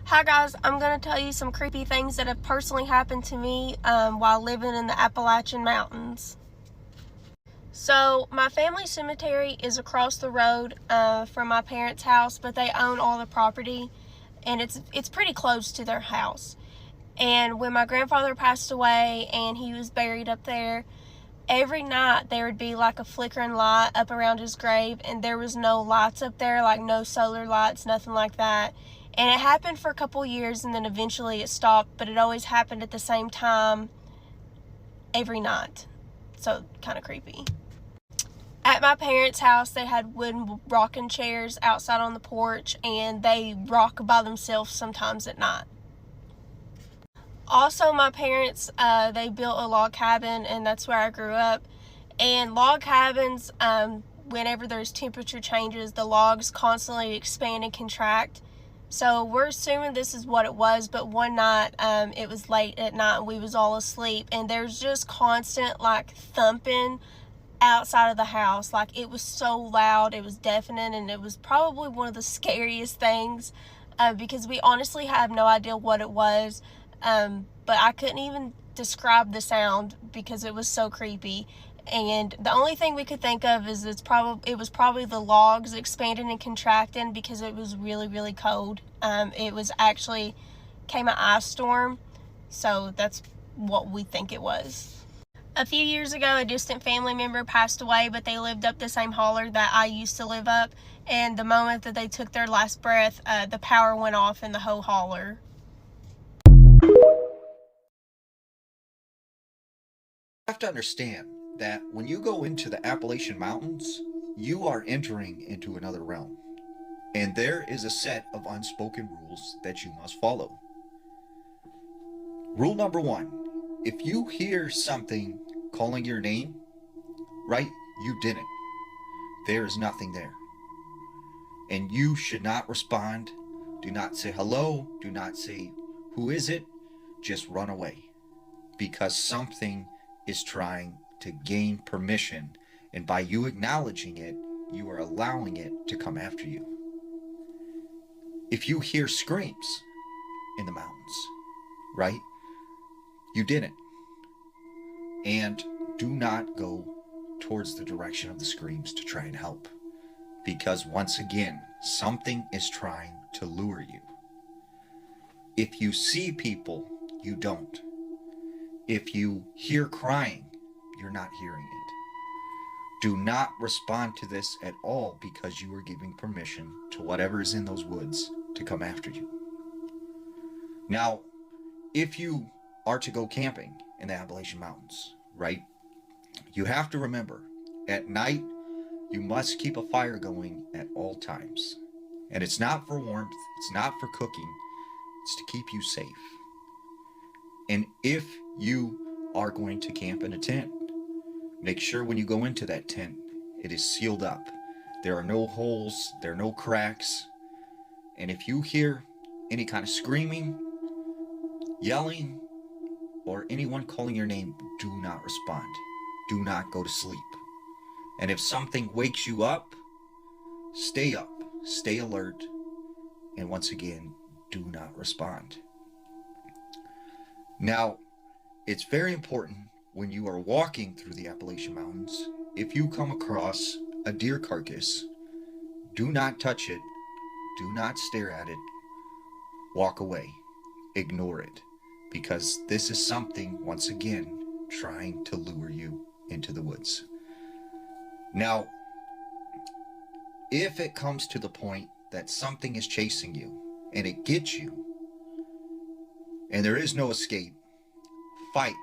Hi guys, I'm going to tell you some creepy things that have personally happened to me while living in the Appalachian Mountains. So my family cemetery is across the road from my parents' house, but they own all the property, and it's pretty close to their house. And when my grandfather passed away and he was buried up there, every night there would be like a flickering light up around his grave, and there was no lights up there, like no solar lights, nothing like that. And it happened for a couple years, and then eventually it stopped, but it always happened at the same time every night. So kind of creepy. At my parents' house, they had wooden rocking chairs outside on the porch, and they rock by themselves sometimes at night. Also, my parents, they built a log cabin, and that's where I grew up. And log cabins, whenever there's temperature changes, the logs constantly expand and contract. So we're assuming this is what it was, but one night, it was late at night and we was all asleep, and there's just constant like thumping outside of the house. Like, it was so loud, it was deafening, and it was probably one of the scariest things because we honestly have no idea what it was. But I couldn't even describe the sound because it was so creepy. And the only thing we could think of is it was probably the logs expanding and contracting because it was really, really cold. It was actually came an ice storm, so that's what we think it was. A few years ago, a distant family member passed away, but they lived up the same holler that I used to live up. And the moment that they took their last breath, the power went off in the whole holler. You have to understand that when you go into the Appalachian Mountains, you are entering into another realm. And there is a set of unspoken rules that you must follow. Rule number 1, if you hear something calling your name, right, you didn't. There is nothing there. And you should not respond. Do not say hello. Do not say, who is it? Just run away. Because something is trying to gain permission, and by you acknowledging it, you are allowing it to come after you. If you hear screams in the mountains, right, you didn't. And do not go towards the direction of the screams to try and help, because once again, something is trying to lure you. If you see people, you don't. If you hear crying, you're not hearing it. Do not respond to this at all, because you are giving permission to whatever is in those woods to come after you. Now, if you are to go camping in the Appalachian Mountains, right, you have to remember, at night, you must keep a fire going at all times. And it's not for warmth, it's not for cooking, it's to keep you safe. And if you are going to camp in a tent, make sure when you go into that tent, it is sealed up. There are no holes, there are no cracks. And if you hear any kind of screaming, yelling, or anyone calling your name, do not respond. Do not go to sleep. And if something wakes you up, stay alert, and once again, do not respond. Now, it's very important when you are walking through the Appalachian Mountains, if you come across a deer carcass, do not touch it, do not stare at it, walk away, ignore it, because this is something, once again, trying to lure you into the woods. Now, if it comes to the point that something is chasing you and it gets you and there is no escape, fight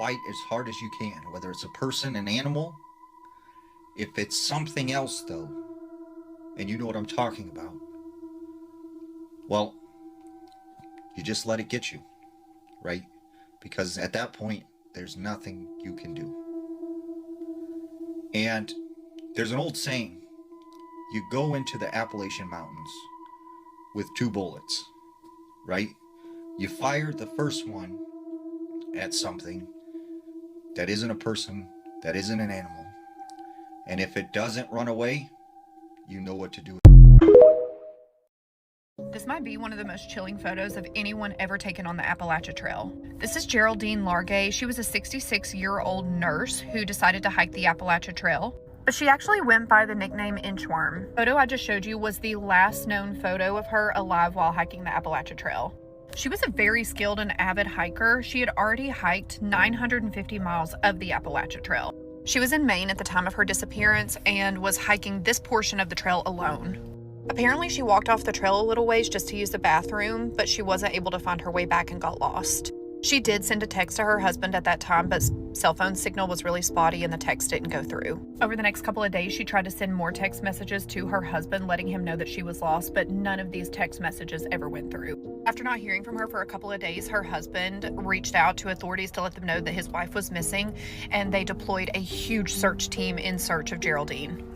as hard as you can, whether it's a person, an animal. If it's something else though, and you know what I'm talking about, well, you just let it get you, right? Because at that point, there's nothing you can do. And there's an old saying, you go into the Appalachian Mountains with 2 bullets, right? You fire the first one at something that isn't a person, that isn't an animal, and if it doesn't run away, you know what to do. This might be one of the most chilling photos of anyone ever taken on the Appalachian Trail. This is Geraldine Largay. She was a 66-year-old nurse who decided to hike the Appalachian Trail, but she actually went by the nickname Inchworm. The photo I just showed you was the last known photo of her alive while hiking the Appalachian Trail. She was a very skilled and avid hiker. She had already hiked 950 miles of the Appalachian Trail. She was in Maine at the time of her disappearance and was hiking this portion of the trail alone. Apparently she walked off the trail a little ways just to use the bathroom, but she wasn't able to find her way back and got lost. She did send a text to her husband at that time, but cell phone signal was really spotty and the text didn't go through. Over the next couple of days, she tried to send more text messages to her husband, letting him know that she was lost, but none of these text messages ever went through. After not hearing from her for a couple of days, her husband reached out to authorities to let them know that his wife was missing, and they deployed a huge search team in search of Geraldine.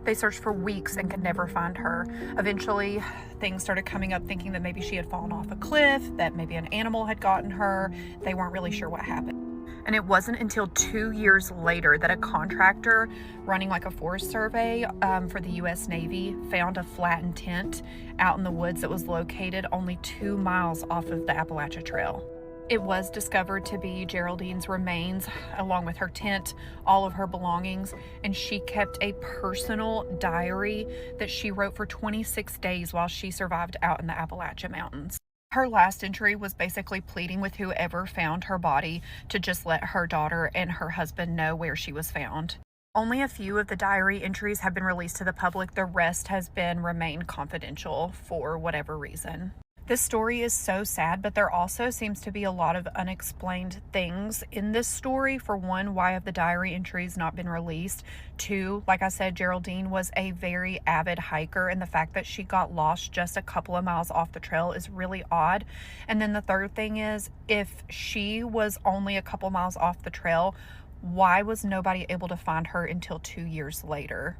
They searched for weeks and could never find her. Eventually, things started coming up thinking that maybe she had fallen off a cliff, that maybe an animal had gotten her. They weren't really sure what happened. And it wasn't until 2 years later that a contractor running like a forest survey for the U.S. Navy found a flattened tent out in the woods that was located only 2 miles off of the Appalachian Trail. It was discovered to be Geraldine's remains, along with her tent, all of her belongings, and she kept a personal diary that she wrote for 26 days while she survived out in the Appalachian Mountains. Her last entry was basically pleading with whoever found her body to just let her daughter and her husband know where she was found. Only a few of the diary entries have been released to the public. The rest has been remained confidential for whatever reason. This story is so sad, but there also seems to be a lot of unexplained things in this story. For one, why have the diary entries not been released? Two, like I said, Geraldine was a very avid hiker, and the fact that she got lost just a couple of miles off the trail is really odd. And then the third thing is, if she was only a couple miles off the trail, why was nobody able to find her until 2 years later?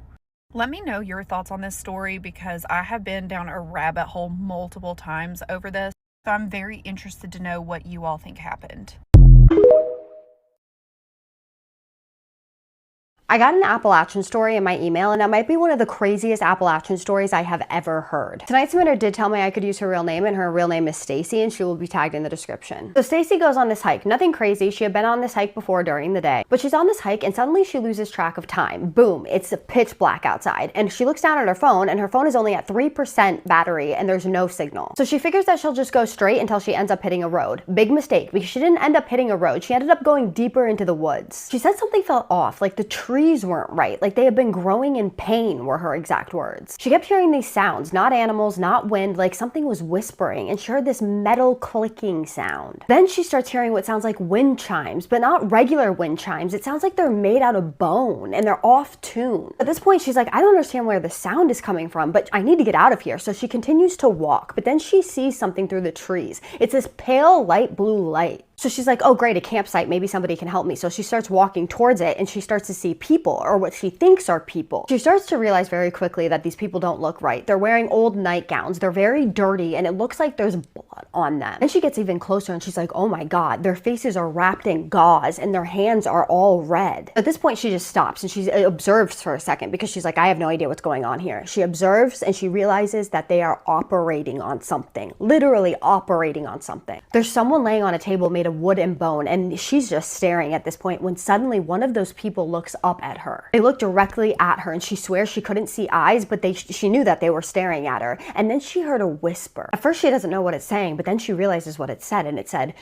Let me know your thoughts on this story, because I have been down a rabbit hole multiple times over this. So I'm very interested to know what you all think happened. I got an Appalachian story in my email, and that might be one of the craziest Appalachian stories I have ever heard. Tonight's submitter did tell me I could use her real name, and her real name is Stacy, and she will be tagged in the description. So Stacy goes on this hike. Nothing crazy. She had been on this hike before during the day, but she's on this hike and suddenly she loses track of time. Boom, it's pitch black outside, and she looks down at her phone, and her phone is only at 3% battery and there's no signal. So she figures that she'll just go straight until she ends up hitting a road. Big mistake, because she didn't end up hitting a road. She ended up going deeper into the woods. She said something felt off, like the trees weren't right, like they had been growing in pain, were her exact words. She kept hearing these sounds, not animals, not wind, like something was whispering, and she heard this metal clicking sound. Then she starts hearing what sounds like wind chimes, but not regular wind chimes. It sounds like they're made out of bone and they're off tune. At this point, she's like, I don't understand where the sound is coming from, but I need to get out of here. So she continues to walk, but then she sees something through the trees. It's this pale light blue light. So she's like, oh great, a campsite, maybe somebody can help me. So she starts walking towards it, and she starts to see people, or what she thinks are people. She starts to realize very quickly that these people don't look right. They're wearing old nightgowns, they're very dirty, and it looks like there's blood on them. Then she gets even closer and she's like, oh my God, their faces are wrapped in gauze and their hands are all red. At this point, she just stops and she observes for a second, because she's like, I have no idea what's going on here. She observes and she realizes that they are operating on something, literally operating on something. There's someone laying on a table made of wood and bone, and she's just staring at this point when suddenly one of those people looks up at her. They look directly at her, and she swears she couldn't see eyes, but she knew that they were staring at her. And then she heard a whisper. At first she doesn't know what it's saying, but then she realizes what it said, and it said,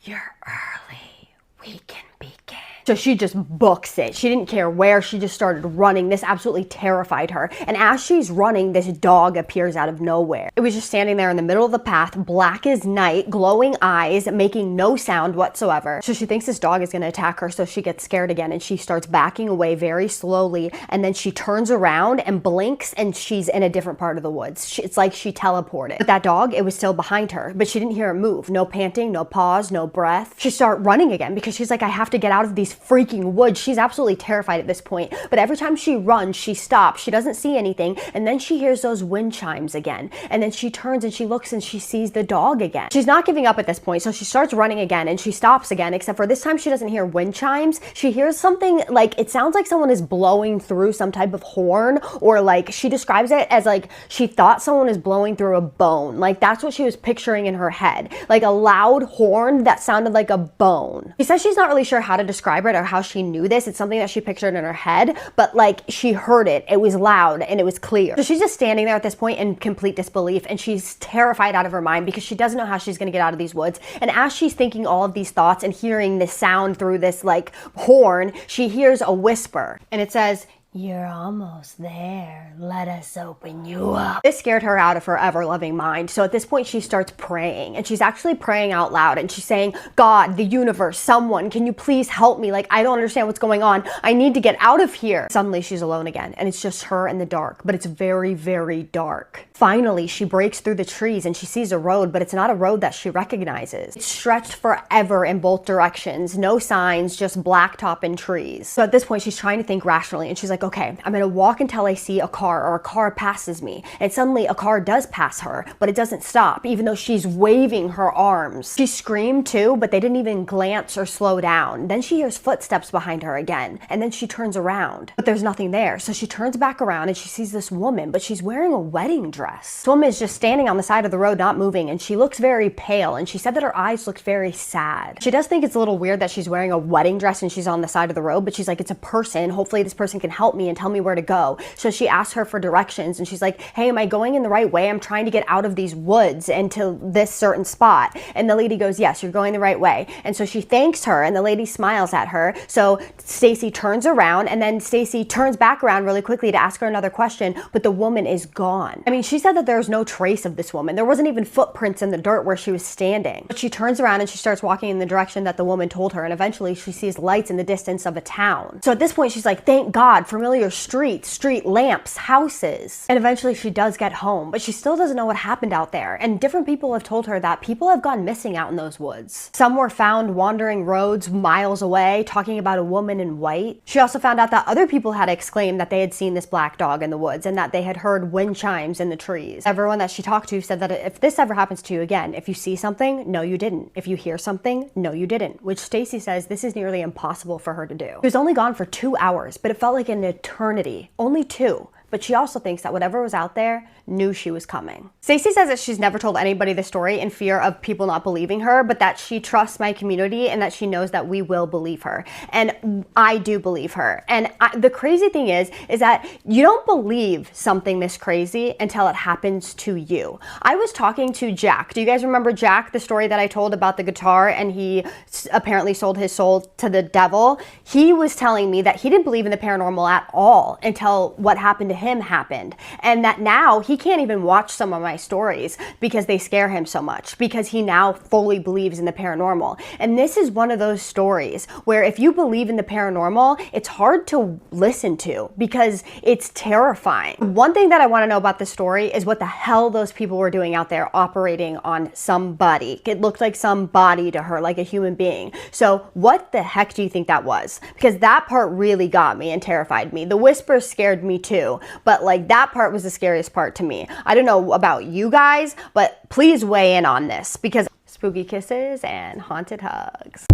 "You're early. We can begin." So she just books it. She didn't care where. She just started running. This absolutely terrified her. And as she's running, this dog appears out of nowhere. It was just standing there in the middle of the path, black as night, glowing eyes, making no sound whatsoever. So she thinks this dog is going to attack her, so she gets scared again, and she starts backing away very slowly, and then she turns around and blinks, and she's in a different part of the woods. It's like she teleported. But that dog, it was still behind her, but she didn't hear it move. No panting, no pause, no breath. She started running again, because she's like, I have to get out of these these freaking woods. She's absolutely terrified at this point. But every time she runs, she stops. She doesn't see anything. And then she hears those wind chimes again. And then she turns and she looks and she sees the dog again. She's not giving up at this point. So she starts running again and she stops again, except for this time she doesn't hear wind chimes. She hears something like, it sounds like someone is blowing through some type of horn, or like she describes it as like she thought someone is blowing through a bone. Like that's what she was picturing in her head. Like a loud horn that sounded like a bone. She says she's not really sure how to describe it or how she knew this. It's something that she pictured in her head, but like she heard it. It was loud and it was clear. So she's just standing there at this point in complete disbelief, and she's terrified out of her mind because she doesn't know how she's going to get out of these woods. And as she's thinking all of these thoughts and hearing this sound through this like horn, she hears a whisper, and it says, "You're almost there. Let us open you up." This scared her out of her ever-loving mind. So at this point, she starts praying, and she's actually praying out loud, and she's saying, "God, the universe, someone, can you please help me? Like, I don't understand what's going on. I need to get out of here." Suddenly, she's alone again, and it's just her in the dark, but it's very, very dark. Finally, she breaks through the trees, and she sees a road, but it's not a road that she recognizes. It's stretched forever in both directions. No signs, just blacktop and trees. So at this point, she's trying to think rationally, and she's like, okay, I'm gonna walk until I see a car, or a car passes me. And suddenly a car does pass her, but it doesn't stop, even though she's waving her arms. She screamed too, but they didn't even glance or slow down. Then she hears footsteps behind her again, and then she turns around, but there's nothing there. So she turns back around and she sees this woman, but she's wearing a wedding dress. This woman is just standing on the side of the road, not moving, and she looks very pale, and she said that her eyes looked very sad. She does think it's a little weird that she's wearing a wedding dress and she's on the side of the road, but she's like, it's a person. Hopefully this person can help me and tell me where to go. So she asks her for directions, and she's like, hey, am I going in the right way? I'm trying to get out of these woods and to this certain spot. And the lady goes, yes, you're going the right way. And so she thanks her, and the lady smiles at her. So Stacy turns around, and then Stacy turns back around really quickly to ask her another question, but the woman is gone. I mean, she said that there's no trace of this woman. There wasn't even footprints in the dirt where she was standing. But she turns around and she starts walking in the direction that the woman told her, and eventually she sees lights in the distance of a town. So at this point, she's like, thank God, familiar streets, street lamps, houses. And eventually she does get home, but she still doesn't know what happened out there. And different people have told her that people have gone missing out in those woods. Some were found wandering roads miles away, talking about a woman in white. She also found out that other people had exclaimed that they had seen this black dog in the woods and that they had heard wind chimes in the trees. Everyone that she talked to said that if this ever happens to you again, if you see something, no you didn't. If you hear something, no you didn't. Which Stacy says this is nearly impossible for her to do. She was only gone for 2 hours, but it felt like an eternity. Only 2. But she also thinks that whatever was out there knew she was coming. Stacy says that she's never told anybody the story in fear of people not believing her, but that she trusts my community and that she knows that we will believe her. And I do believe her. And the crazy thing is that you don't believe something this crazy until it happens to you. I was talking to Jack. Do you guys remember Jack, the story that I told about the guitar and he apparently sold his soul to the devil? He was telling me that he didn't believe in the paranormal at all until what happened to him happened. And that now he can't even watch some of my stories because they scare him so much, because he now fully believes in the paranormal. And this is one of those stories where if you believe in the paranormal, it's hard to listen to because it's terrifying. One thing that I want to know about this story is what the hell those people were doing out there operating on somebody. It looked like some body to her, like a human being. So what the heck do you think that was? Because that part really got me and terrified me. The whispers scared me too, but like that part was the scariest part to me. I don't know about you guys, but please weigh in on this because spooky kisses and haunted hugs.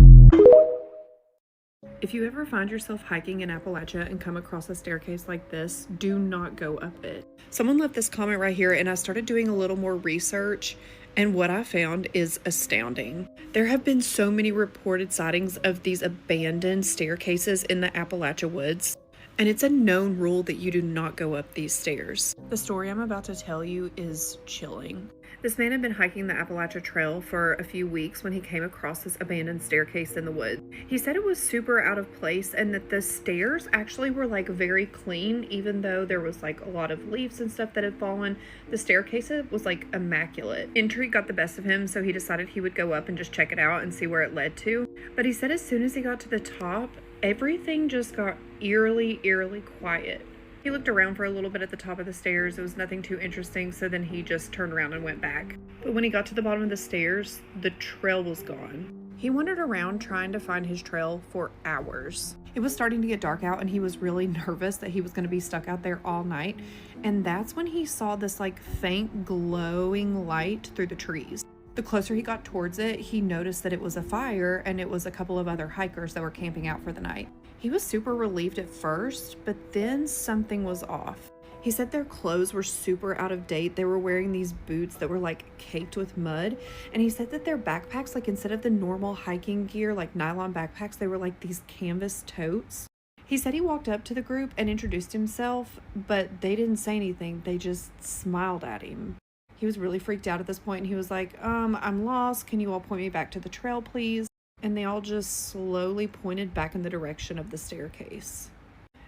If you ever find yourself hiking in Appalachia and come across a staircase like this, do not go up it. Someone left this comment right here, and I started doing a little more research, and what I found is astounding. There have been so many reported sightings of these abandoned staircases in the Appalachia woods. And it's a known rule that you do not go up these stairs. The story I'm about to tell you is chilling. This man had been hiking the Appalachia Trail for a few weeks when he came across this abandoned staircase in the woods. He said it was super out of place and that the stairs actually were like very clean, even though there was like a lot of leaves and stuff that had fallen. The staircase was like immaculate. Intrigue got the best of him, so he decided he would go up and just check it out and see where it led to. But he said as soon as he got to the top, everything just got eerily quiet. He looked around for a little bit at the top of the stairs. It was nothing too interesting, so then he just turned around and went back. But when he got to the bottom of the stairs, the trail was gone. He wandered around trying to find his trail for hours. It was starting to get dark out and he was really nervous that he was going to be stuck out there all night. And that's when he saw this like faint glowing light through the trees. The closer he got towards it, he noticed that it was a fire and it was a couple of other hikers that were camping out for the night. He was super relieved at first, but then something was off. He said their clothes were super out of date. They were wearing these boots that were like caked with mud. And he said that their backpacks, like instead of the normal hiking gear, like nylon backpacks, they were like these canvas totes. He said he walked up to the group and introduced himself, but they didn't say anything. They just smiled at him. He was really freaked out at this point and he was like, I'm lost. Can you all point me back to the trail, please? And they all just slowly pointed back in the direction of the staircase.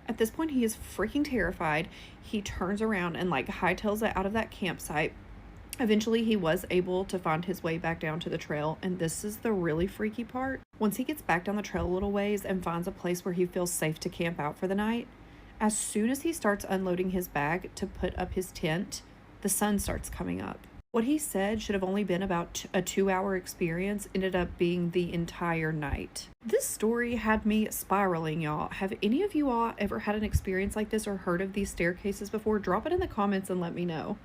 At this point, he is freaking terrified. He turns around and like hightails it out of that campsite. Eventually, he was able to find his way back down to the trail, and this is the really freaky part. Once he gets back down the trail a little ways and finds a place where he feels safe to camp out for the night, as soon as he starts unloading his bag to put up his tent, the sun starts coming up. What he said should have only been about a 2-hour experience ended up being the entire night. This story had me spiraling, y'all. Have any of you all ever had an experience like this or heard of these staircases before? Drop it in the comments and let me know.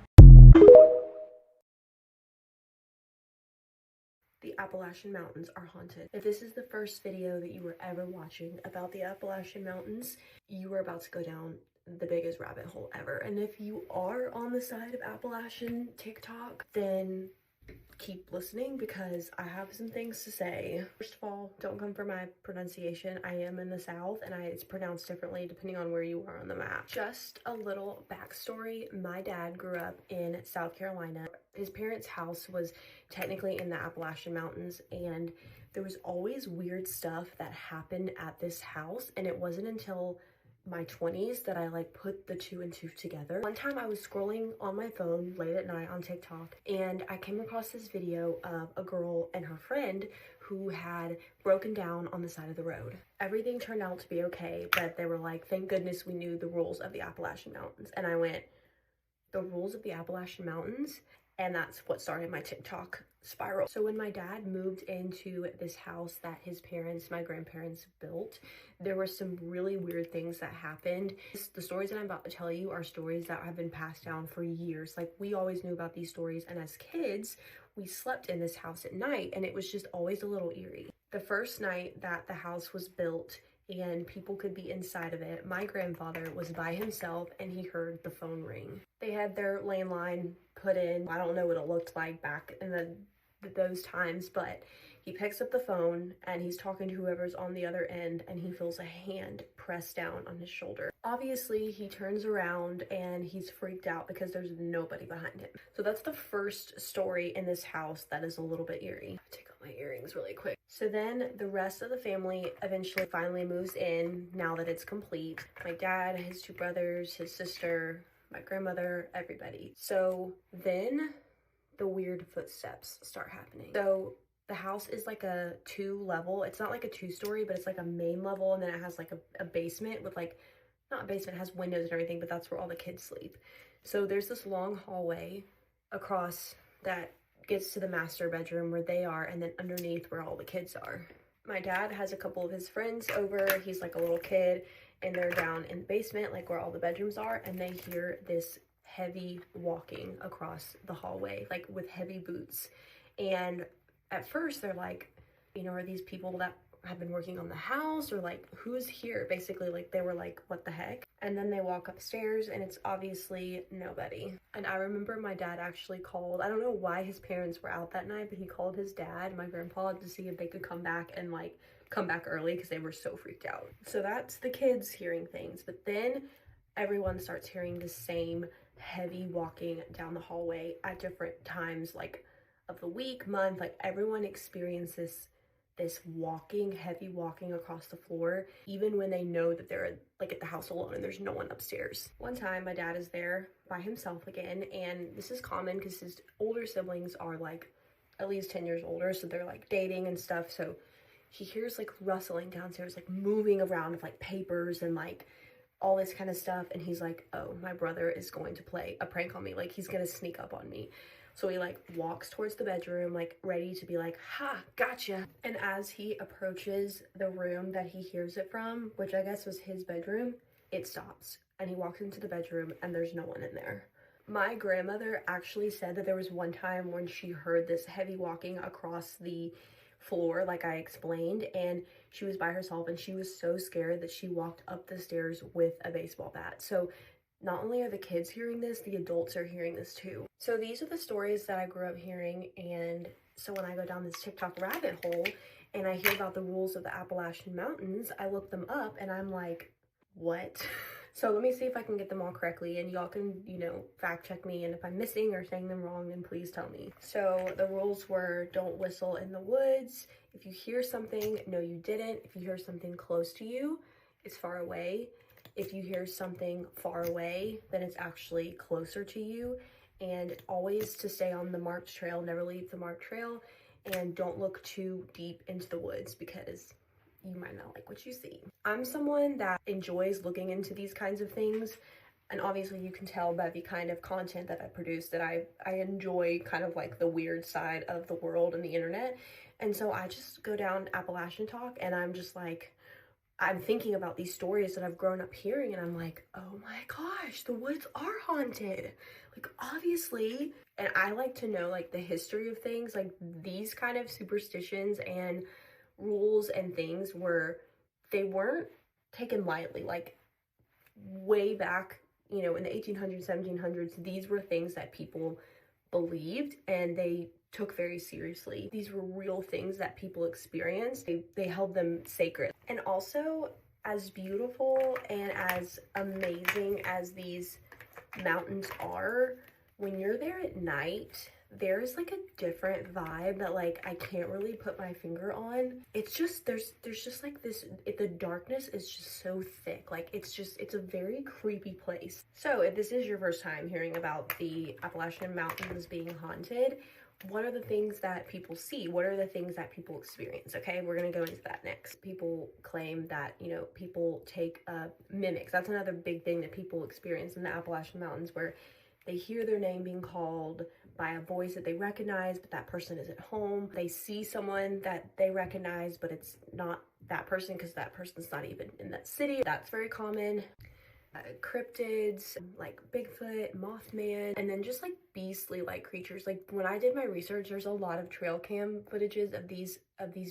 The Appalachian Mountains are haunted. If this is the first video that you were ever watching about the Appalachian Mountains, you are about to go down the biggest rabbit hole ever. And if you are on the side of Appalachian TikTok, then keep listening because I have some things to say. First of all, don't come for my pronunciation. I am in the South and it's pronounced differently depending on where you are on the map. Just a little backstory. My dad grew up in South Carolina. His parents' house was technically in the Appalachian Mountains, and there was always weird stuff that happened at this house, and it wasn't until my 20s that I like put the 2 and 2 together. One time I was scrolling on my phone late at night on TikTok and I came across this video of a girl and her friend who had broken down on the side of the road. Everything turned out to be okay, but they were like, thank goodness we knew the rules of the Appalachian Mountains. And I went, the rules of the Appalachian Mountains? And that's what started my TikTok spiral. So when my dad moved into this house that his parents, my grandparents, built, there were some really weird things that happened. The stories that I'm about to tell you are stories that have been passed down for years. Like, we always knew about these stories, and as kids, we slept in this house at night, and it was just always a little eerie. The first night that the house was built and people could be inside of it, my grandfather was by himself and he heard the phone ring. They had their landline put in. I don't know what it looked like back in those times, but he picks up the phone and he's talking to whoever's on the other end, and he feels a hand press down on his shoulder. Obviously, he turns around and he's freaked out because there's nobody behind him. So that's the first story in this house that is a little bit eerie. Take off my earrings really quick. So then the rest of the family eventually finally moves in now that it's complete. My dad, his 2 brothers, his sister, my grandmother, everybody. So then the weird footsteps start happening. So the house is like a 2-level. It's not like a 2-story, but it's like a main level, and then it has like a basement with like, not a basement, it has windows and everything, but that's where all the kids sleep. So there's this long hallway across that gets to the master bedroom where they are, and then underneath where all the kids are. My dad has a couple of his friends over. He's like a little kid, and they're down in the basement, like where all the bedrooms are, and they hear this heavy walking across the hallway, like with heavy boots. And at first they're like, you know, are these people that have been working on the house, or like, who's here? Basically, like, they were like, what the heck? And then they walk upstairs and it's obviously nobody. And I remember my dad actually called, I don't know why his parents were out that night, but he called his dad, my grandpa, to see if they could come back and like come back early because they were so freaked out. So that's the kids hearing things, but then everyone starts hearing the same heavy walking down the hallway at different times, like of the week, month. Like, everyone experiences this walking, heavy walking across the floor, even when they know that they're like at the house alone and there's no one upstairs. One time my dad is there by himself again, and this is common because his older siblings are like at least 10 years older, so they're like dating and stuff. So he hears like rustling downstairs, like moving around with like papers and like all this kind of stuff, and he's like, oh, my brother is going to play a prank on me, like he's gonna sneak up on me. So he like walks towards the bedroom, like ready to be like, ha, gotcha. And as he approaches the room that he hears it from, which I guess was his bedroom, it stops. And he walks into the bedroom and there's no one in there. My grandmother actually said that there was one time when she heard this heavy walking across the floor, like I explained, and she was by herself and she was so scared that she walked up the stairs with a baseball bat. So not only are the kids hearing this, the adults are hearing this too. So these are the stories that I grew up hearing, and so when I go down this TikTok rabbit hole and I hear about the rules of the Appalachian Mountains, I look them up and I'm like, what? So let me see if I can get them all correctly, and y'all can, you know, fact check me, and if I'm missing or saying them wrong, then please tell me. So the rules were, don't whistle in the woods. If you hear something, no you didn't. If you hear something close to you, it's far away. If you hear something far away, then it's actually closer to you. And always to stay on the marked trail, never leave the marked trail, and don't look too deep into the woods because you might not like what you see. I'm someone that enjoys looking into these kinds of things, and obviously you can tell by the kind of content that I produce that I enjoy kind of like the weird side of the world and the internet. And so I just go down Appalachian Talk and I'm just like, I'm thinking about these stories that I've grown up hearing, and I'm like, oh my gosh, the woods are haunted. Like, obviously. And I like to know like the history of things, like these kind of superstitions and rules and things they weren't taken lightly. Like way back, you know, in the 1800s, 1700s, these were things that people believed and they took very seriously. These were real things that people experienced. They held them sacred. And also, as beautiful and as amazing as these mountains are, when you're there at night, there's like a different vibe that like I can't really put my finger on. It's just there's just like this, the darkness is just so thick. Like it's a very creepy place. So if this is your first time hearing about the Appalachian Mountains being haunted, what are the things that people see? What are the things that people experience? Okay, we're gonna go into that next. People claim that, you know, people take mimics. That's another big thing that people experience in the Appalachian Mountains, where they hear their name being called by a voice that they recognize, but that person is at home. They see someone that they recognize, but it's not that person because that person's not even in that city. That's very common. Cryptids like Bigfoot, Mothman, and then just like beastly like creatures. Like when I did my research, there's a lot of trail cam footages of these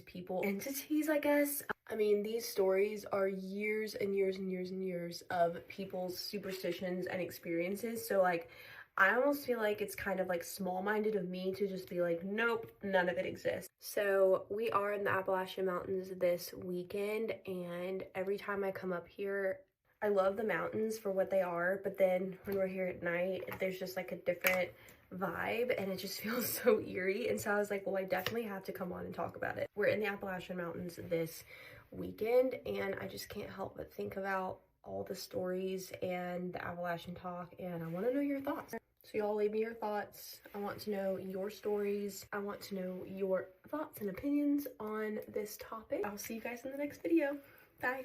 people, entities, I guess. I mean, these stories are years and years and years and years of people's superstitions and experiences. So like, I almost feel like it's kind of like small-minded of me to just be like, nope, none of it exists. So we are in the Appalachian Mountains this weekend, and every time I come up here, I love the mountains for what they are, but then when we're here at night, there's just like a different vibe and it just feels so eerie. And so I was like, well, I definitely have to come on and talk about it. We're in the Appalachian Mountains this weekend, and I just can't help but think about all the stories and the Appalachian Talk, and I want to know your thoughts. So y'all leave me your thoughts. I want to know your stories. I want to know your thoughts and opinions on this topic. I'll see you guys in the next video. Bye.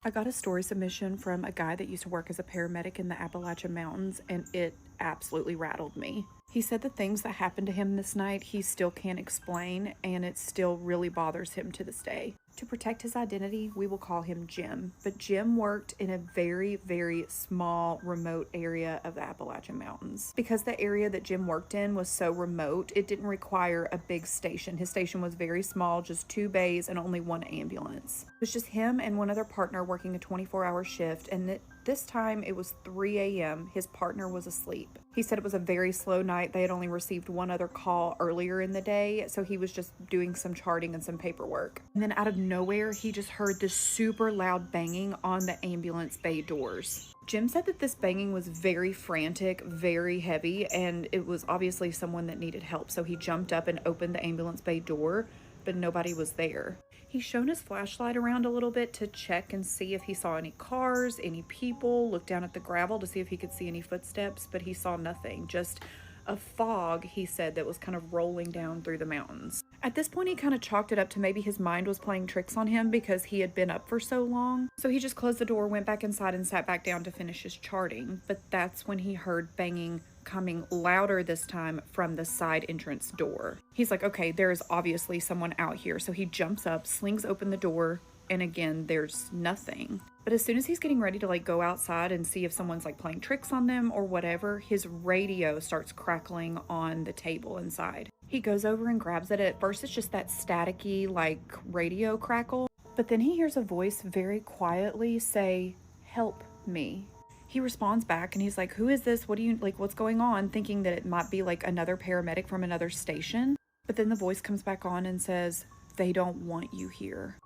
I got a story submission from a guy that used to work as a paramedic in the Appalachian Mountains, and it absolutely rattled me. He said the things that happened to him this night he still can't explain, and it still really bothers him to this day. To protect his identity, we will call him Jim. But Jim worked in a very, very small, remote area of the Appalachian Mountains. Because the area that Jim worked in was so remote, it didn't require a big station. His station was very small, just 2 bays and only 1 ambulance. It was just him and one other partner working a 24-hour shift, and this time it was 3 a.m. His partner was asleep. He said it was a very slow night. They had only received 1 other call earlier in the day, so he was just doing some charting and some paperwork. And then out of nowhere, he just heard this super loud banging on the ambulance bay doors. Jim said that this banging was very frantic, very heavy, and it was obviously someone that needed help. So he jumped up and opened the ambulance bay door, but nobody was there. He shone his flashlight around a little bit to check and see if he saw any cars, any people, looked down at the gravel to see if he could see any footsteps, but he saw nothing, just a fog, he said, that was kind of rolling down through the mountains. At this point, he kind of chalked it up to maybe his mind was playing tricks on him because he had been up for so long. So he just closed the door, went back inside, and sat back down to finish his charting. But that's when he heard banging coming louder this time from the side entrance door. He's like, okay, there is obviously someone out here. So he jumps up, slings open the door, and again, there's nothing. But as soon as he's getting ready to like go outside and see if someone's like playing tricks on them or whatever, his radio starts crackling on the table inside. He goes over and grabs it. At first, it's just that staticky like radio crackle. But then he hears a voice very quietly say, "Help me." He responds back and he's like, "Who is this? What do you like? What's going on?" Thinking that it might be like another paramedic from another station. But then the voice comes back on and says, "They don't want you here."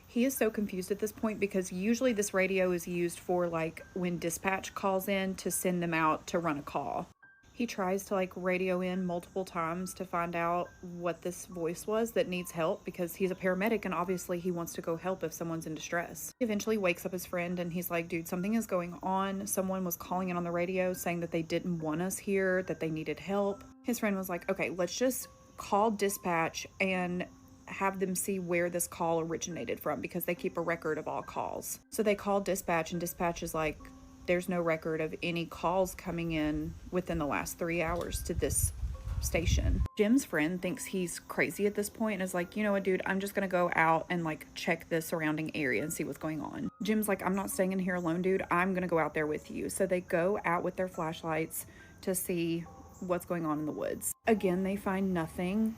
He is so confused at this point because usually this radio is used for like when dispatch calls in to send them out to run a call. He tries to like radio in multiple times to find out what this voice was that needs help because he's a paramedic and obviously he wants to go help if someone's in distress. He eventually wakes up his friend and he's like, "Dude, something is going on. Someone was calling in on the radio saying that they didn't want us here, that they needed help." His friend was like, "Okay, let's just call dispatch and have them see where this call originated from because they keep a record of all calls." So they call dispatch and dispatch is like, "There's no record of any calls coming in within the last 3 hours to this station." Jim's friend thinks he's crazy at this point and is like, "You know what, dude, I'm just gonna go out and like check the surrounding area and see what's going on." Jim's like, "I'm not staying in here alone, dude. I'm gonna go out there with you." So they go out with their flashlights to see what's going on in the woods. Again, they find nothing,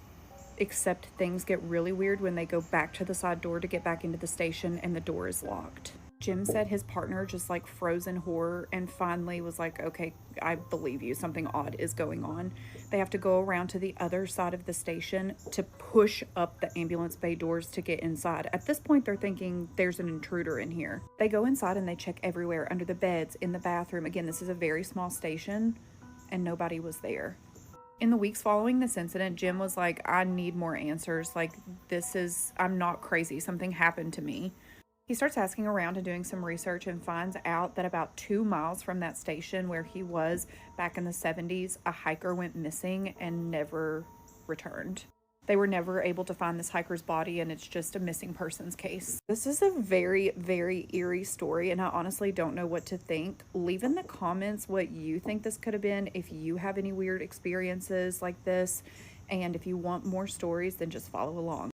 except things get really weird when they go back to the side door to get back into the station and the door is locked. Jim said his partner just like froze in horror and finally was like, "Okay, I believe you. Something odd is going on." They have to go around to the other side of the station to push up the ambulance bay doors to get inside. At this point, they're thinking there's an intruder in here. They go inside and they check everywhere, under the beds, in the bathroom. Again, this is a very small station and nobody was there. In the weeks following this incident, Jim was like, "I need more answers. Like, I'm not crazy. Something happened to me." He starts asking around and doing some research and finds out that about 2 miles from that station where he was back in the 70s, a hiker went missing and never returned. They were never able to find this hiker's body, and it's just a missing persons case. This is a very, very eerie story, and I honestly don't know what to think. Leave in the comments what you think this could have been, if you have any weird experiences like this, and if you want more stories, then just follow along.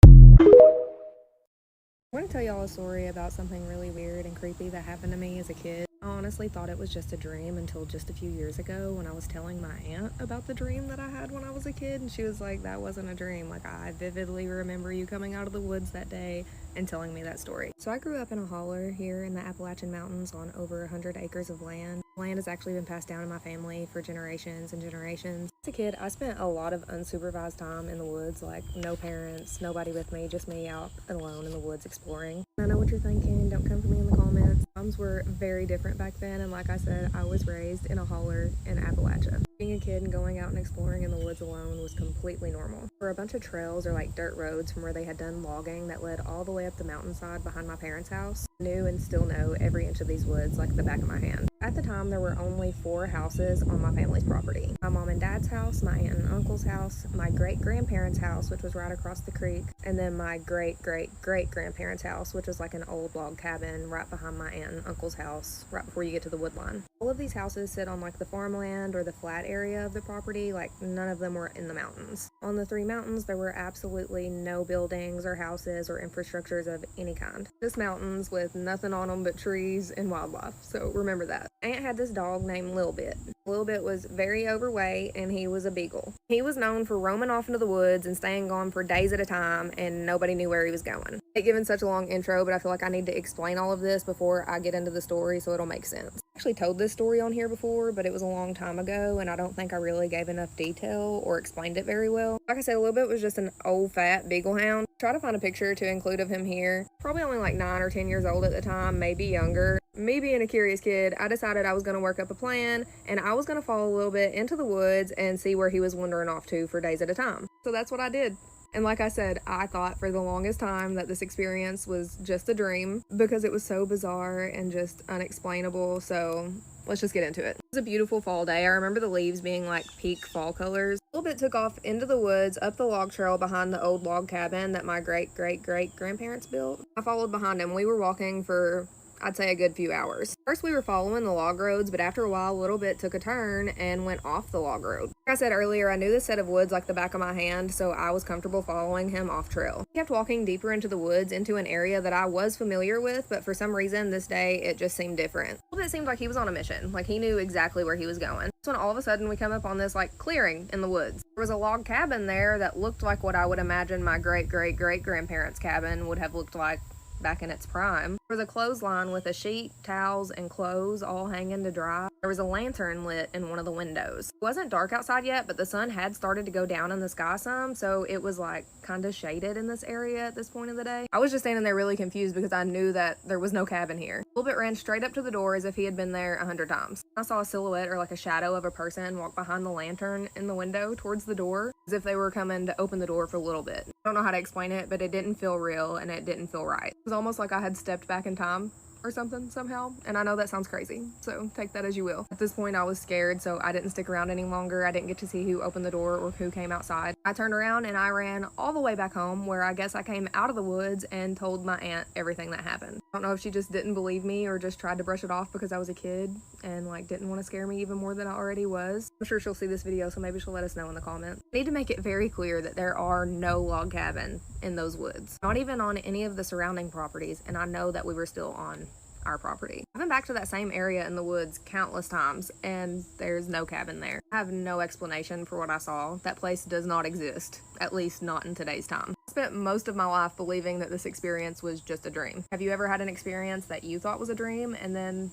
I want to tell y'all a story about something really weird and creepy that happened to me as a kid. I honestly thought it was just a dream until just a few years ago when I was telling my aunt about the dream that I had when I was a kid, and she was like, "That wasn't a dream. Like, I vividly remember you coming out of the woods that day and telling me that story." So I grew up in a holler here in the Appalachian Mountains on over 100 acres of land. Land has actually been passed down in my family for generations and generations. As a kid, I spent a lot of unsupervised time in the woods, like no parents, nobody with me, just me out alone in the woods exploring. I know what you're thinking, don't come for me in the comments. Moms were very different back then, and like I said, I was raised in a holler in Appalachia. Being a kid and going out and exploring in the woods alone was completely normal. There were a bunch of trails or like dirt roads from where they had done logging that led all the way up the mountainside behind my parents' house. I knew and still know every inch of these woods like the back of my hand. At the time, there were only 4 houses on my family's property. My mom and dad's house, my aunt and uncle's house, my great-grandparents' house, which was right across the creek, and then my great-great-great-grandparents' house, which was like an old log cabin right behind my aunt and uncle's house, right before you get to the wood line. All of these houses sit on like the farmland or the flat area of the property, like none of them were in the mountains. On the 3 mountains, there were absolutely no buildings or houses or infrastructures of any kind. Just mountains with nothing on them but trees and wildlife, so remember that. Aunt had this dog named Lil Bit. Lil Bit was very overweight and he was a beagle. He was known for roaming off into the woods and staying gone for days at a time, and nobody knew where he was going. I've given such a long intro, but I feel like I need to explain all of this before I get into the story so it'll make sense. I actually told this story on here before, but it was a long time ago and I don't think I really gave enough detail or explained it very well. Like I said, Lil Bit was just an old fat beagle hound. Try to find a picture to include of him here. Probably only like 9 or 10 years old at the time, maybe younger. Me being a curious kid, I decided I was going to work up a plan and I was going to follow Lil Bit into the woods and see where he was wandering off to for days at a time. So that's what I did. And like I said, I thought for the longest time that this experience was just a dream because it was so bizarre and just unexplainable. So let's just get into it. It was a beautiful fall day. I remember the leaves being like peak fall colors. A little bit took off into the woods, up the log trail behind the old log cabin that my great-great-great-grandparents built. I followed behind him. We were walking for, I'd say, a good few hours. First, we were following the log roads, but after a while, a little bit took a turn and went off the log road. Like I said earlier, I knew this set of woods like the back of my hand, so I was comfortable following him off trail. He kept walking deeper into the woods, into an area that I was familiar with, but for some reason, this day, it just seemed different. A little bit seemed like he was on a mission, like he knew exactly where he was going. That's when all of a sudden, we come up on this, like, clearing in the woods. There was a log cabin there that looked like what I would imagine my great-great-great-grandparents' cabin would have looked like back in its prime. There was a clothesline with a sheet, towels, and clothes all hanging to dry. There was a lantern lit in one of the windows. It wasn't dark outside yet, but the sun had started to go down in the sky some, so it was like kind of shaded in this area at this point of the day. I was just standing there really confused because I knew that there was no cabin here. A little bit ran straight up to the door as if he had been there 100 times. I saw a silhouette or like a shadow of a person walk behind the lantern in the window towards the door as if they were coming to open the door for a little bit. I don't know how to explain it, but it didn't feel real and it didn't feel right. It was almost like I had stepped back in time or something somehow, and I know that sounds crazy, so take that as you will. At this point, I was scared, so I didn't stick around any longer. I didn't get to see who opened the door or who came outside. I turned around and I ran all the way back home, where I guess I came out of the woods and told my aunt everything that happened. I don't know if she just didn't believe me or just tried to brush it off because I was a kid and like didn't want to scare me even more than I already was. I'm sure she'll see this video, so maybe she'll let us know in the comments. I need to make it very clear that there are no log cabins in those woods, not even on any of the surrounding properties, and I know that we were still on our property. I've been back to that same area in the woods countless times, and there's no cabin there. I have no explanation for what I saw. That place does not exist, at least not in today's time. I spent most of my life believing that this experience was just a dream. Have you ever had an experience that you thought was a dream and then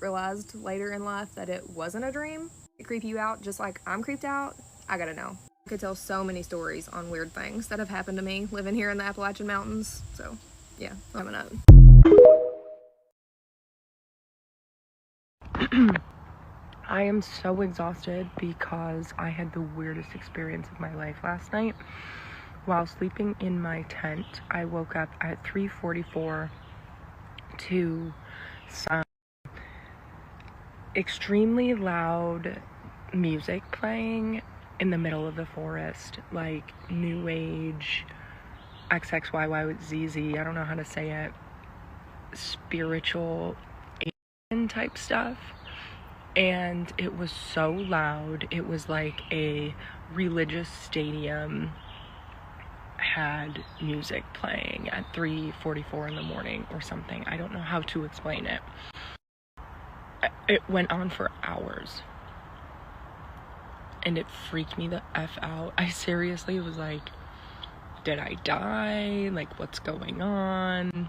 realized later in life that it wasn't a dream? It creep you out just like I'm creeped out? I gotta know. I could tell so many stories on weird things that have happened to me living here in the Appalachian Mountains, so yeah, coming up. I am so exhausted because I had the weirdest experience of my life last night. While sleeping in my tent, I woke up at 3:44 to some extremely loud music playing in the middle of the forest, like new age, XXYY with ZZ, I don't know how to say it, spiritual type stuff, and it was so loud. It was like a religious stadium had music playing at 3:44 in the morning or something. I don't know how to explain it. It went on for hours and it freaked me the F out. I seriously was like, did I die? Like, what's going on?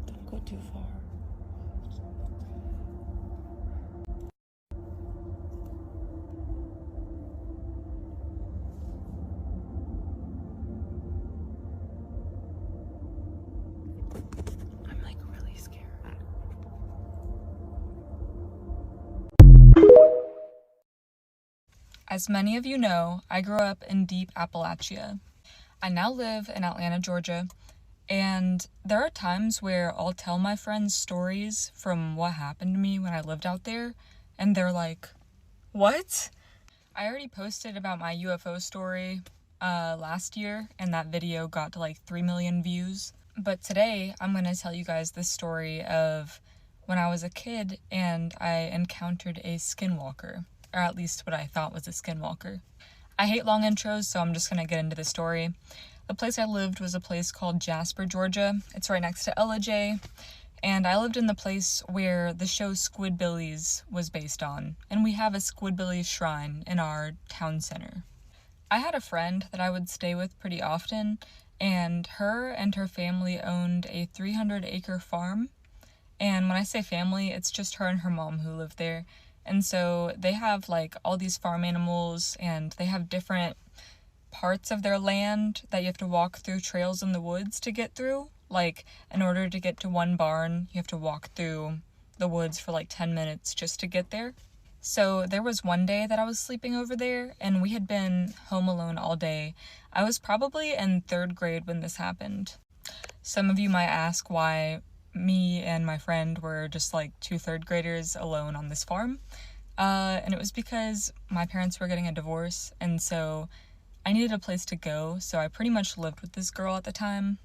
Don't go too far. I'm like really scared. As many of you know, I grew up in deep Appalachia. I now live in Atlanta, Georgia, and there are times where I'll tell my friends stories from what happened to me when I lived out there, and they're like, what? I already posted about my UFO story last year, and that video got to like 3 million views. But today, I'm going to tell you guys the story of when I was a kid and I encountered a skinwalker, or at least what I thought was a skinwalker. I hate long intros, so I'm just going to get into the story. The place I lived was a place called Jasper, Georgia. It's right next to LJ, and I lived in the place where the show Squidbillies was based on, and we have a Squidbillies shrine in our town center. I had a friend that I would stay with pretty often, and her family owned a 300-acre farm. And when I say family, it's just her and her mom who live there. And so they have like all these farm animals, and they have different parts of their land that you have to walk through trails in the woods to get through. Like, in order to get to one barn, you have to walk through the woods for like 10 minutes just to get there. So there was one day that I was sleeping over there, and we had been home alone all day. I was probably in 3rd grade when this happened. Some of you might ask why me and my friend were just like 2 3rd graders alone on this farm. And it was because my parents were getting a divorce, and so I needed a place to go, so I pretty much lived with this girl at the time.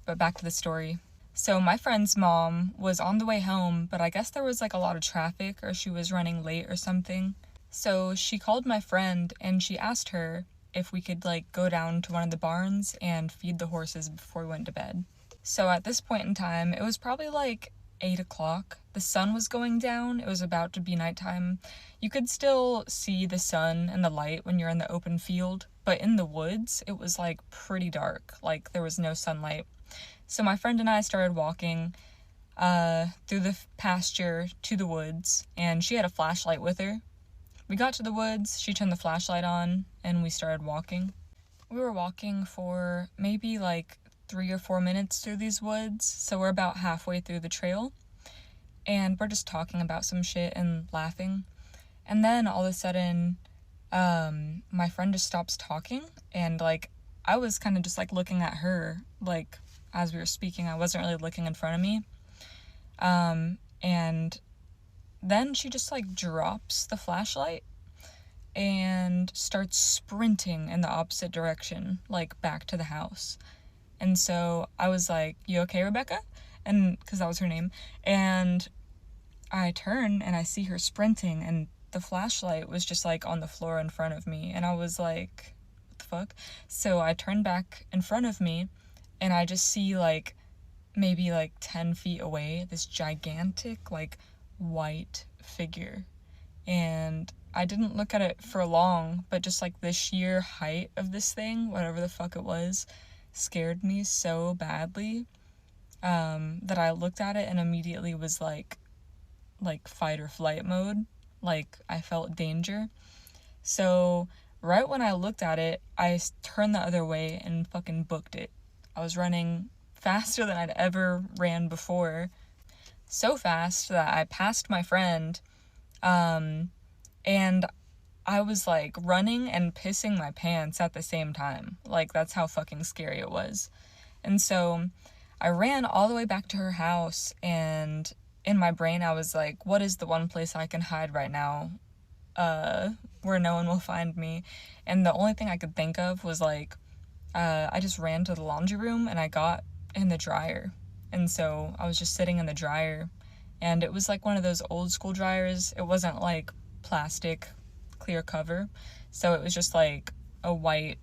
But back to the story. So my friend's mom was on the way home, but I guess there was like a lot of traffic, or she was running late or something. So she called my friend and she asked her if we could like go down to one of the barns and feed the horses before we went to bed. So at this point in time, it was probably like 8 o'clock. The sun was going down. It was about to be nighttime. You could still see the sun and the light when you're in the open field, but in the woods, it was like pretty dark. Like there was no sunlight. So my friend and I started walking through the pasture to the woods, and she had a flashlight with her. We got to the woods, she turned the flashlight on, and we started walking. We were walking for maybe like 3 or 4 minutes through these woods, so we're about halfway through the trail, and we're just talking about some shit and laughing. And then all of a sudden, my friend just stops talking, and like I was kind of just like looking at her, like as we were speaking. I wasn't really looking in front of me. And then she just like drops the flashlight and starts sprinting in the opposite direction, like back to the house. And so I was like, "You okay, Rebecca?" And because that was her name. And I turn and I see her sprinting, and the flashlight was just like on the floor in front of me. And I was like, what the fuck? So I turned back in front of me, and I just see like maybe like 10 feet away this gigantic like white figure. And I didn't look at it for long, but just like the sheer height of this thing, whatever the fuck it was, scared me so badly that I looked at it and immediately was like fight or flight mode. Like I felt danger. So right when I looked at it, I turned the other way and fucking booked it. I was running faster than I'd ever ran before. So fast that I passed my friend, and I was like running and pissing my pants at the same time. Like that's how fucking scary it was. And so I ran all the way back to her house, and in my brain I was like, what is the one place I can hide right now where no one will find me? And the only thing I could think of was like, I just ran to the laundry room and I got in the dryer. And so I was just sitting in the dryer, and it was like one of those old school dryers. It wasn't like plastic clear cover, so it was just like a white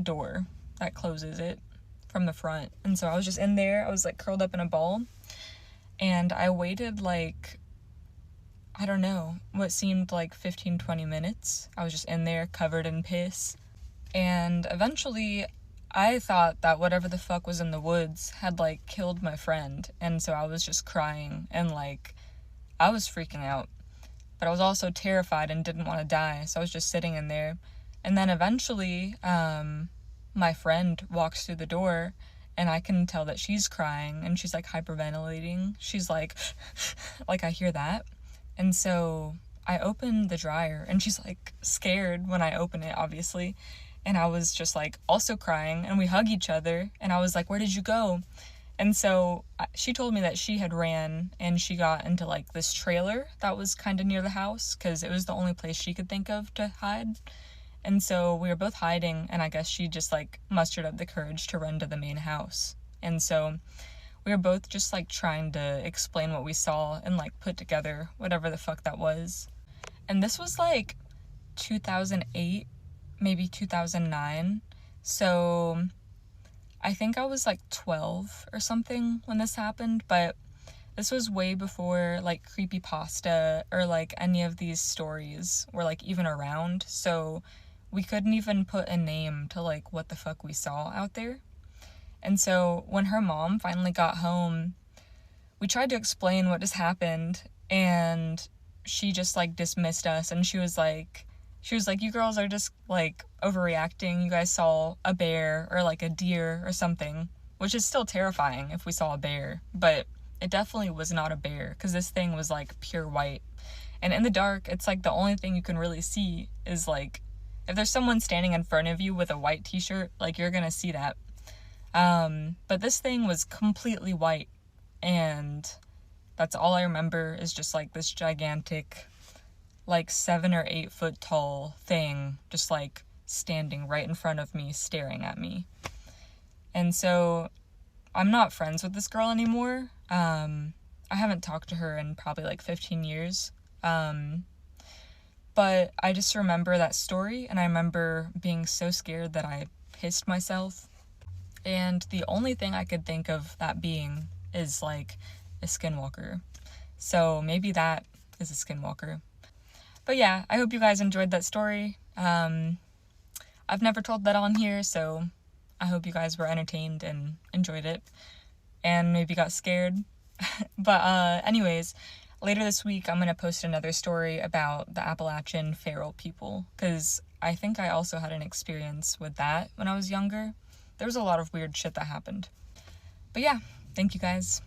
door that closes it from the front. And so I was just in there. I was like curled up in a ball, and I waited like, I don't know, what seemed like 15-20 minutes. I was just in there covered in piss. And eventually I thought that whatever the fuck was in the woods had like killed my friend, and so I was just crying and like I was freaking out, but I was also terrified and didn't want to die, so I was just sitting in there. And then eventually my friend walks through the door, and I can tell that she's crying and she's like hyperventilating. She's like like I hear that. And so I open the dryer, and she's like scared when I open it, obviously. And I was just like also crying, and we hug each other, and I was like, "Where did you go?" And so she told me that she had ran and she got into like this trailer that was kind of near the house, because it was the only place she could think of to hide. And so we were both hiding, and I guess she just like mustered up the courage to run to the main house. And so we were both just like trying to explain what we saw and like put together whatever the fuck that was. And this was like 2008, maybe 2009. So I think I was like 12 or something when this happened, but this was way before like creepypasta or like any of these stories were like even around. So we couldn't even put a name to like what the fuck we saw out there. And so when her mom finally got home, we tried to explain what just happened, and she just like dismissed us, and she was like, "You girls are just like overreacting. You guys saw a bear or like a deer or something," which is still terrifying if we saw a bear, but it definitely was not a bear, because this thing was like pure white. And in the dark, it's like the only thing you can really see is like, if there's someone standing in front of you with a white t-shirt, like you're gonna see that. But this thing was completely white, and that's all I remember is just like this gigantic, like 7 or 8 foot tall thing just like standing right in front of me, staring at me. And so I'm not friends with this girl anymore. I haven't talked to her in probably like 15 years. But I just remember that story, and I remember being so scared that I pissed myself. And the only thing I could think of that being is like a skinwalker. So maybe that is a skinwalker. But yeah, I hope you guys enjoyed that story. I've never told that on here, so I hope you guys were entertained and enjoyed it, and maybe got scared. But anyways, later this week I'm gonna post another story about the Appalachian feral people, because I think I also had an experience with that when I was younger. There was a lot of weird shit that happened. But yeah, thank you guys.